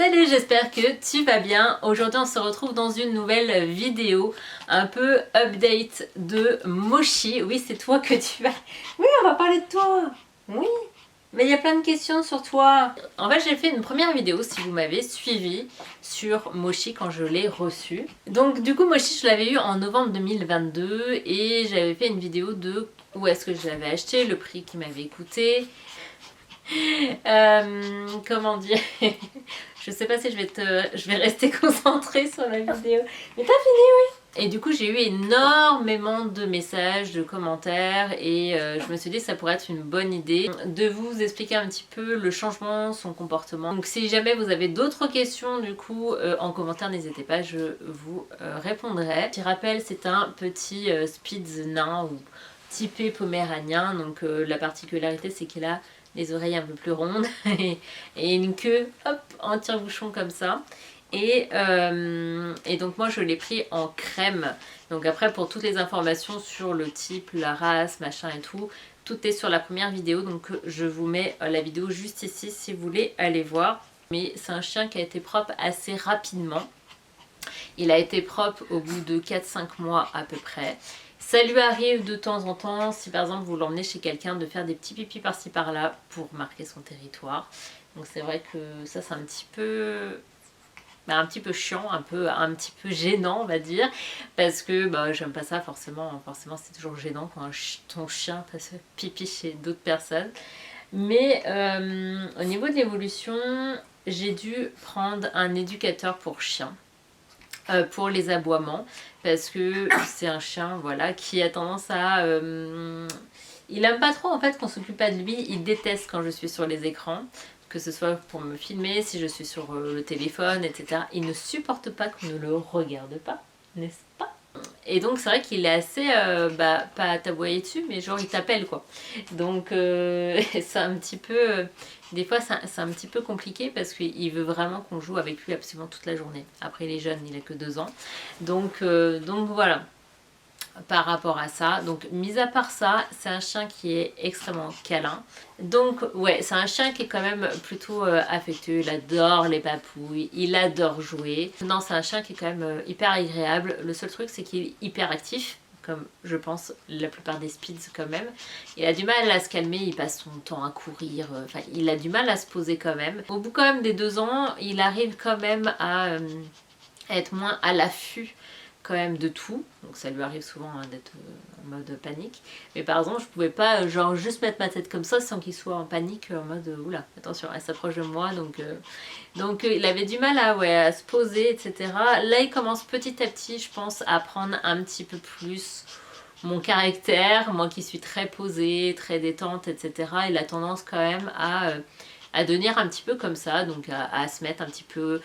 Salut, j'espère que tu vas bien. Aujourd'hui on se retrouve dans une nouvelle vidéo, un peu update de Mochi. Oui, c'est toi que tu vas... Oui, on va parler de toi. Oui, mais il y a plein de questions sur toi. En fait, j'ai fait une première vidéo, si vous m'avez suivi, sur Mochi quand je l'ai reçu. Donc du coup, Mochi, je l'avais eu en novembre 2022 et j'avais fait une vidéo de où est-ce que je l'avais acheté, le prix qui m'avait coûté. Comment dire? Je sais pas si je vais rester concentrée sur la vidéo. Mais t'as fini, oui. Et du coup j'ai eu énormément de messages, de commentaires et je me suis dit que ça pourrait être une bonne idée de vous expliquer un petit peu le changement, son comportement. Donc si jamais vous avez d'autres questions du coup en commentaire, n'hésitez pas, je vous répondrai. Petit rappel, c'est un petit Spitz nain ou typé poméranien. Donc la particularité c'est qu'il a les oreilles un peu plus rondes et une queue hop en tire-bouchon comme ça. Et donc moi je l'ai pris en crème. Donc après pour toutes les informations sur le type, la race, machin et tout, tout est sur la première vidéo. Donc je vous mets la vidéo juste ici si vous voulez aller voir. Mais c'est un chien qui a été propre assez rapidement. Il a été propre au bout de 4-5 mois à peu près. Ça lui arrive de temps en temps, si par exemple vous l'emmenez chez quelqu'un, de faire des petits pipis par-ci par-là pour marquer son territoire. Donc c'est vrai que ça c'est un petit peu chiant, un petit peu gênant on va dire, parce que j'aime pas ça forcément c'est toujours gênant quand ton chien passe pipi chez d'autres personnes. Mais au niveau de l'évolution, j'ai dû prendre un éducateur pour chien. Pour les aboiements parce que c'est un chien voilà qui a tendance à il aime pas trop en fait qu'on s'occupe pas de lui, il déteste quand je suis sur les écrans, que ce soit pour me filmer, si je suis sur le téléphone, etc. Il ne supporte pas qu'on ne le regarde pas, n'est-ce pas? Et donc c'est vrai qu'il est assez, pas t'aboyer dessus, mais genre il t'appelle quoi. Donc c'est un petit peu, des fois c'est un petit peu compliqué parce qu'il veut vraiment qu'on joue avec lui absolument toute la journée. Après il est jeune, il a que 2 ans. Donc voilà. Par rapport à ça, donc mis à part ça, c'est un chien qui est extrêmement câlin. Donc ouais, c'est un chien qui est quand même plutôt affectueux, il adore les papouilles, il adore jouer. Non, c'est un chien qui est quand même hyper agréable. Le seul truc c'est qu'il est hyper actif, comme je pense la plupart des Spitz quand même. Il a du mal à se calmer, il passe son temps à courir, enfin il a du mal à se poser quand même. Au bout quand même des 2 ans, il arrive quand même à être moins à l'affût quand même de tout, donc ça lui arrive souvent d'être en mode panique, mais par exemple je pouvais pas genre juste mettre ma tête comme ça sans qu'il soit en panique, en mode oula attention elle s'approche de moi, donc il avait du mal à se poser, etc. Là il commence petit à petit je pense à prendre un petit peu plus mon caractère, moi qui suis très posée, très détente, etc. Il a tendance quand même à devenir un petit peu comme ça, donc à se mettre un petit peu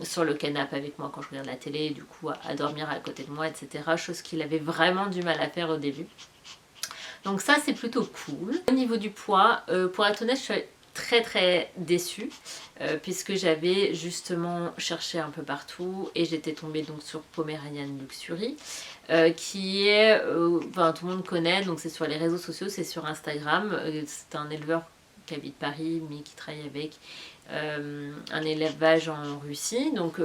sur le canapé avec moi quand je regarde la télé, du coup à dormir à côté de moi, etc. Chose qu'il avait vraiment du mal à faire au début. Donc ça c'est plutôt cool. Au niveau du poids, pour être honnête, je suis très déçue puisque j'avais justement cherché un peu partout et j'étais tombée donc sur Pomeranian Luxury qui est, enfin tout le monde connaît, donc c'est sur les réseaux sociaux, c'est sur Instagram, c'est un éleveur qui habite Paris mais qui travaille avec un élevage en Russie. Donc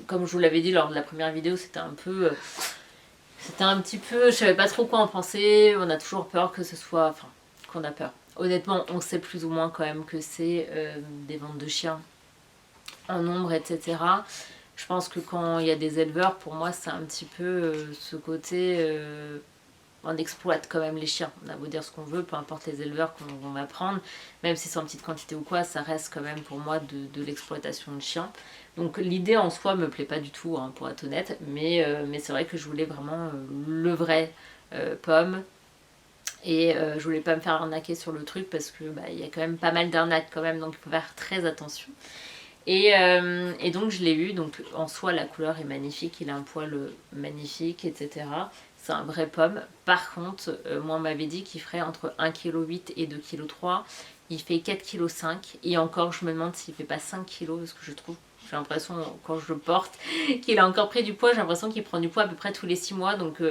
comme je vous l'avais dit lors de la première vidéo, c'était un petit peu, je savais pas trop quoi en penser, on a toujours peur que ce soit, enfin qu'on a peur. Honnêtement on sait plus ou moins quand même que c'est des ventes de chiens en nombre, etc. Je pense que quand il y a des éleveurs, pour moi c'est un petit peu ce côté on exploite quand même les chiens. On a beau dire ce qu'on veut, peu importe les éleveurs qu'on va prendre, même si c'est en petite quantité ou quoi, ça reste quand même pour moi de l'exploitation de chiens. Donc l'idée en soi me plaît pas du tout, hein, pour être honnête, mais c'est vrai que je voulais vraiment le vrai pomme. Et je voulais pas me faire arnaquer sur le truc parce que il y a quand même pas mal d'arnaques quand même, donc il faut faire très attention. Et donc je l'ai eu, donc en soi la couleur est magnifique, il a un poil magnifique, etc. C'est un vrai pomme. Par contre, moi on m'avait dit qu'il ferait entre 1,8 kg et 2,3 kg. Il fait 4,5 kg. Et encore je me demande s'il fait pas 5 kg parce que je trouve, j'ai l'impression quand je le porte qu'il a encore pris du poids. J'ai l'impression qu'il prend du poids à peu près tous les 6 mois. Donc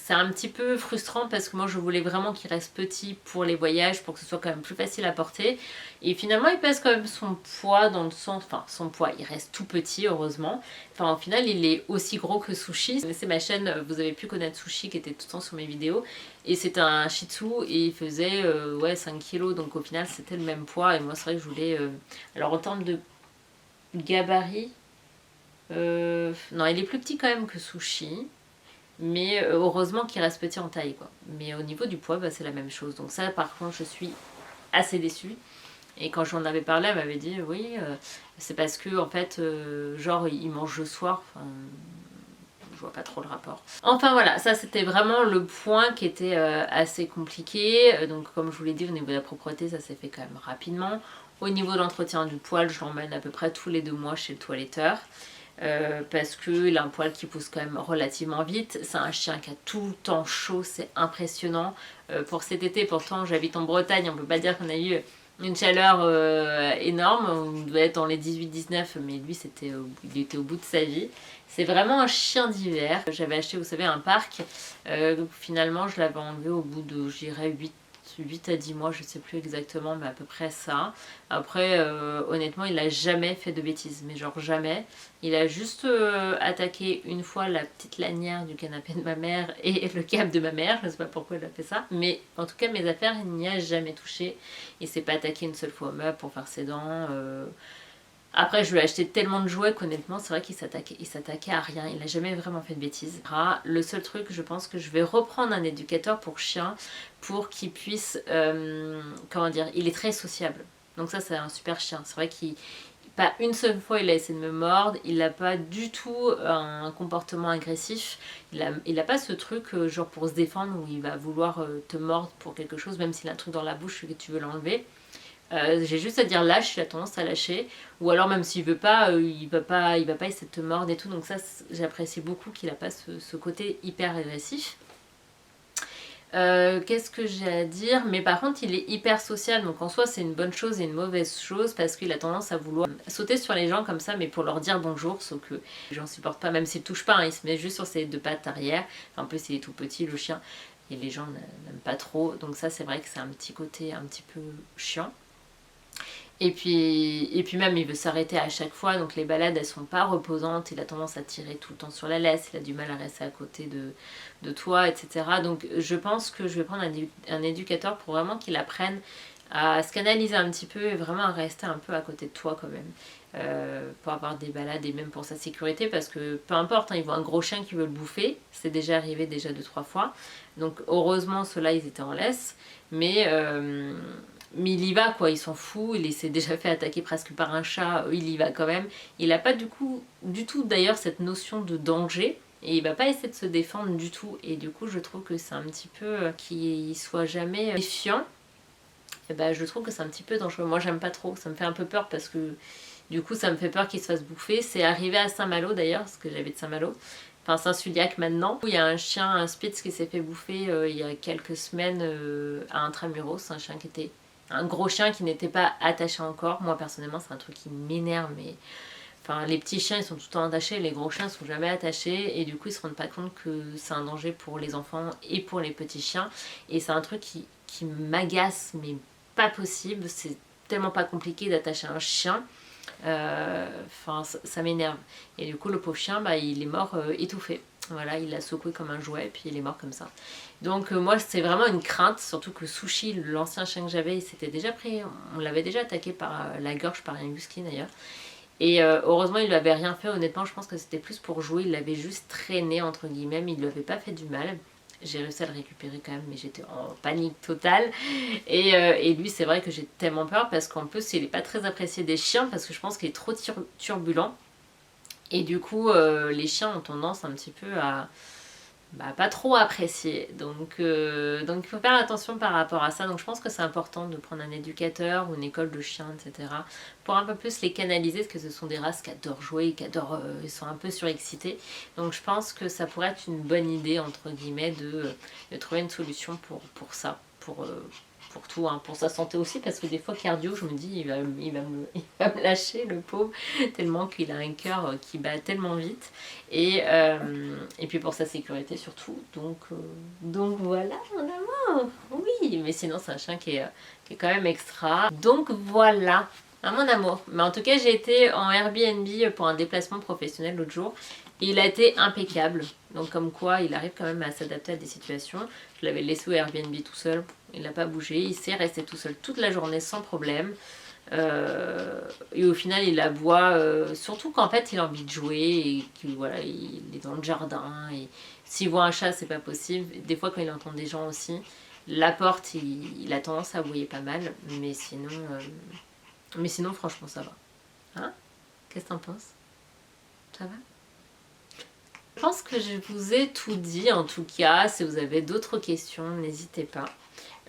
c'est un petit peu frustrant parce que moi je voulais vraiment qu'il reste petit pour les voyages, pour que ce soit quand même plus facile à porter. Et finalement il pèse quand même son poids dans le sens, enfin son poids, il reste tout petit heureusement. Enfin au final il est aussi gros que Sushi. C'est ma chaîne, vous avez pu connaître Sushi qui était tout le temps sur mes vidéos. Et c'est un Shih Tzu et il faisait ouais, 5 kilos, donc au final c'était le même poids. Et moi c'est vrai que je voulais... Alors en termes de gabarit, non il est plus petit quand même que Sushi. Mais heureusement qu'il reste petit en taille quoi. Mais au niveau du poids, bah, c'est la même chose. Donc ça par contre je suis assez déçue. Et quand j'en avais parlé, elle m'avait dit oui, c'est parce que en fait, genre il mange le soir. Enfin, je vois pas trop le rapport. Enfin voilà, ça c'était vraiment le point qui était assez compliqué. Donc comme je vous l'ai dit, au niveau de la propreté, ça s'est fait quand même rapidement. Au niveau de l'entretien du poil, je l'emmène à peu près tous les 2 mois chez le toiletteur. Parce qu'il a un poil qui pousse quand même relativement vite. C'est un chien qui a tout le temps chaud, c'est impressionnant. Pour cet été, pourtant j'habite en Bretagne, on peut pas dire qu'on a eu une chaleur énorme, on devait être dans les 18-19, mais lui il était au bout de sa vie. C'est vraiment un chien d'hiver. J'avais acheté, vous savez, un parc. Finalement, je l'avais enlevé au bout de, je dirais, 8 à 10 mois, je sais plus exactement, mais à peu près ça. Après, honnêtement, il a jamais fait de bêtises, mais genre jamais. Il a juste attaqué une fois la petite lanière du canapé de ma mère et le câble de ma mère, je sais pas pourquoi il a fait ça. Mais en tout cas, mes affaires, il n'y a jamais touché. Il s'est pas attaqué une seule fois au meuble pour faire ses dents. Après, je lui ai acheté tellement de jouets qu'honnêtement, c'est vrai qu'il s'attaquait à rien. Il n'a jamais vraiment fait de bêtises. Le seul truc, je pense que je vais reprendre un éducateur pour chien pour qu'il puisse, comment dire, il est très sociable. Donc ça, c'est un super chien. C'est vrai qu'il, pas une seule fois, il a essayé de me mordre. Il n'a pas du tout un comportement agressif. Il a pas ce truc, genre pour se défendre, où il va vouloir te mordre pour quelque chose, même s'il a un truc dans la bouche et que tu veux l'enlever. J'ai juste à dire lâche, il a tendance à lâcher, ou alors même s'il veut pas, il va pas essayer de te mordre et tout. Donc ça, j'apprécie beaucoup qu'il a pas ce côté hyper agressif. Qu'est-ce que j'ai à dire? Mais par contre il est hyper social, donc en soi c'est une bonne chose et une mauvaise chose parce qu'il a tendance à vouloir sauter sur les gens comme ça, mais pour leur dire bonjour, sauf que les gens supportent pas, même s'il touche pas, hein, il se met juste sur ses 2 pattes arrière. En plus il est tout petit le chien et les gens n'aiment pas trop, donc ça c'est vrai que c'est un petit côté un petit peu chiant. Et puis même il veut s'arrêter à chaque fois, donc les balades elles sont pas reposantes, il a tendance à tirer tout le temps sur la laisse, il a du mal à rester à côté de toi, etc. Donc je pense que je vais prendre un éducateur pour vraiment qu'il apprenne à se canaliser un petit peu et vraiment à rester un peu à côté de toi quand même. Pour avoir des balades et même pour sa sécurité, parce que peu importe, hein, il voit un gros chien qui veut le bouffer, c'est déjà arrivé déjà 2-3 fois. Donc heureusement ceux-là ils étaient en laisse, mais il y va quoi, il s'en fout, il s'est déjà fait attaquer presque par un chat, il y va quand même. Il n'a pas du tout d'ailleurs cette notion de danger. Et il va pas essayer de se défendre du tout. Et du coup je trouve que c'est un petit peu qu'il soit jamais méfiant. Et ben, je trouve que c'est un petit peu dangereux. Moi j'aime pas trop, ça me fait un peu peur parce que du coup ça me fait peur qu'il se fasse bouffer. C'est arrivé à Saint-Malo d'ailleurs, parce que j'avais de Saint-Malo. Enfin Saint-Suliac maintenant. Il y a un chien, un Spitz qui s'est fait bouffer il y a quelques semaines à Intramuros. Un chien qui était un gros chien qui n'était pas attaché encore. Moi personnellement c'est un truc qui m'énerve, mais enfin les petits chiens ils sont tout le temps attachés, les gros chiens sont jamais attachés et du coup ils se rendent pas compte que c'est un danger pour les enfants et pour les petits chiens. Et c'est un truc qui m'agace mais pas possible, c'est tellement pas compliqué d'attacher un chien. Enfin ça m'énerve. Et du coup le pauvre chien bah, il est mort étouffé. Voilà, il l'a secoué comme un jouet et puis il est mort comme ça. Donc moi c'est vraiment une crainte, surtout que Sushi, l'ancien chien que j'avais, il s'était déjà pris, on l'avait déjà attaqué par la gorge par un husky d'ailleurs. Et heureusement il lui avait rien fait, honnêtement je pense que c'était plus pour jouer, il l'avait juste traîné entre guillemets, mais il lui avait pas fait du mal. J'ai réussi à le récupérer quand même, mais j'étais en panique totale. Et lui c'est vrai que j'ai tellement peur parce qu'en plus il est pas très apprécié des chiens parce que je pense qu'il est trop turbulent. Et du coup les chiens ont tendance un petit peu à pas trop apprécier. Donc il faut faire attention par rapport à ça. Donc je pense que c'est important de prendre un éducateur ou une école de chiens, etc. pour un peu plus les canaliser, parce que ce sont des races qui adorent jouer, ils sont un peu surexcités. Donc je pense que ça pourrait être une bonne idée, entre guillemets, de trouver une solution pour ça, pour pour tout, hein, pour sa santé aussi, parce que des fois cardio, je me dis il va me lâcher le pauvre, tellement qu'il a un cœur qui bat tellement vite, et puis pour sa sécurité surtout, donc voilà mon amour, oui, mais sinon c'est un chien qui est quand même extra, donc voilà. Ah, mon amour. Mais en tout cas, j'ai été en Airbnb pour un déplacement professionnel l'autre jour. Et il a été impeccable. Donc comme quoi, il arrive quand même à s'adapter à des situations. Je l'avais laissé au Airbnb tout seul. Il n'a pas bougé. Il s'est resté tout seul toute la journée sans problème. Et au final, il aboie. Surtout qu'en fait, il a envie de jouer. Et qu'il voilà, il est dans le jardin. Et s'il voit un chat, c'est pas possible. Des fois, quand il entend des gens aussi, la porte, il a tendance à aboyer pas mal. Mais sinon, franchement, ça va. Hein? Qu'est-ce que t'en penses? Ça va? Je pense que je vous ai tout dit. En tout cas, si vous avez d'autres questions, n'hésitez pas.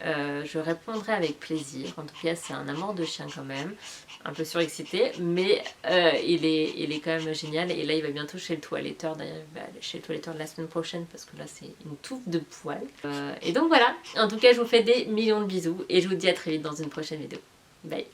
Je répondrai avec plaisir. En tout cas, c'est un amour de chien quand même. Un peu surexcité, mais il est quand même génial. Et là, il va bientôt chez le toiletteur. D'ailleurs, il va aller chez le toiletteur la semaine prochaine parce que là, c'est une touffe de poils. Et donc voilà. En tout cas, je vous fais des millions de bisous et je vous dis à très vite dans une prochaine vidéo. Bye!